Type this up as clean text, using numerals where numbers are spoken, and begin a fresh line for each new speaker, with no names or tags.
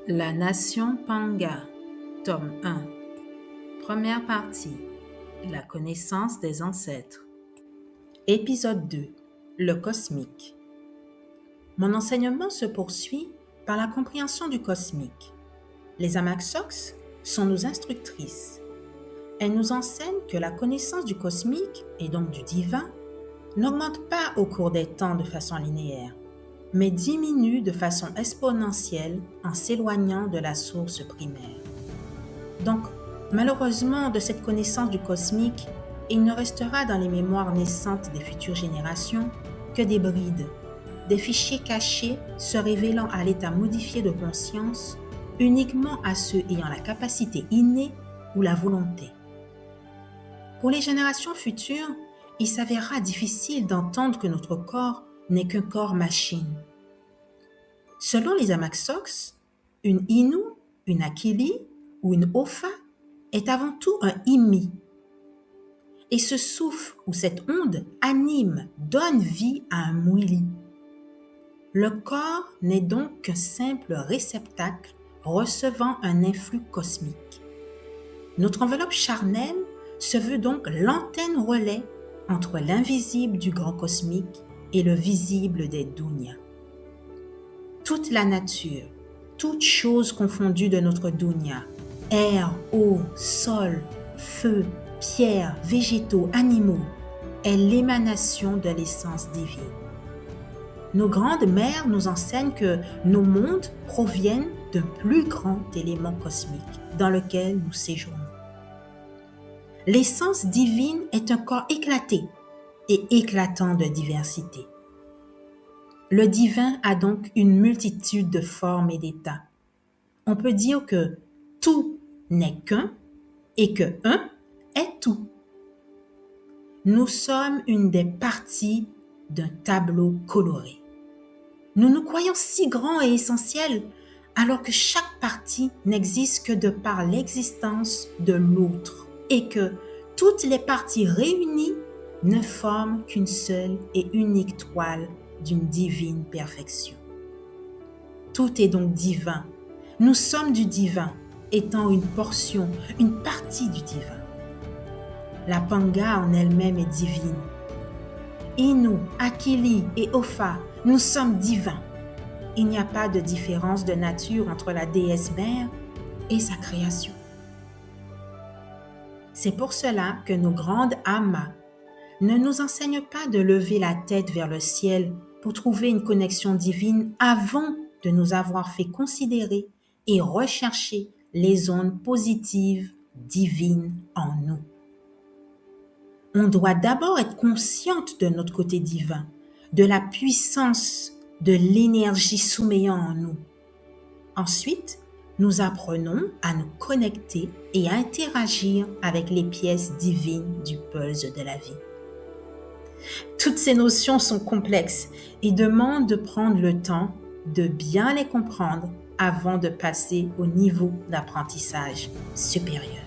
La nation Panga, tome 1. Première partie. La connaissance des ancêtres. Épisode 2. Le cosmique. Mon enseignement se poursuit par la compréhension du cosmique. Les Amaxox sont nos instructrices. Elles nous enseignent que la connaissance du cosmique, et donc du divin, n'augmente pas au cours des temps de façon linéaire, mais diminue de façon exponentielle en s'éloignant de la source primaire. Donc, malheureusement, de cette connaissance du cosmique, il ne restera dans les mémoires naissantes des futures générations que des brides, des fichiers cachés se révélant à l'état modifié de conscience uniquement à ceux ayant la capacité innée ou la volonté. Pour les générations futures, il s'avérera difficile d'entendre que notre corps n'est qu'un corps machine. Selon les Amaxox, une Inu, une Akili ou une Ofa est avant tout un Imi. Et ce souffle ou cette onde anime, donne vie à un Mwili. Le corps n'est donc qu'un simple réceptacle recevant un influx cosmique. Notre enveloppe charnelle se veut donc l'antenne relais entre l'invisible du grand cosmique et le visible des Dunyas. Toute la nature, toutes choses confondues de notre Dunya, air, eau, sol, feu, pierre, végétaux, animaux, est l'émanation de l'essence divine. Nos grandes mères nous enseignent que nos mondes proviennent d'un plus grand élément cosmique dans lequel nous séjournons. L'essence divine est un corps éclaté et éclatant de diversité. Le divin a donc une multitude de formes et d'états. On peut dire que tout n'est qu'un et que un est tout. Nous sommes une des parties d'un tableau coloré. Nous nous croyons si grands et essentiels alors que chaque partie n'existe que de par l'existence de l'autre et que toutes les parties réunies ne forment qu'une seule et unique toile d'une divine perfection. Tout est donc divin. Nous sommes du divin, étant une portion, une partie du divin. La Panga en elle-même est divine. Inu, Akili et Ofa, nous sommes divins. Il n'y a pas de différence de nature entre la déesse mère et sa création. C'est pour cela que nos grandes Amas ne nous enseignent pas de lever la tête vers le ciel pour trouver une connexion divine avant de nous avoir fait considérer et rechercher les ondes positives divines en nous. On doit d'abord être consciente de notre côté divin, de la puissance de l'énergie sommeillant en nous. Ensuite, nous apprenons à nous connecter et à interagir avec les pièces divines du pulse de la vie. Toutes ces notions sont complexes et demandent de prendre le temps de bien les comprendre avant de passer au niveau d'apprentissage supérieur.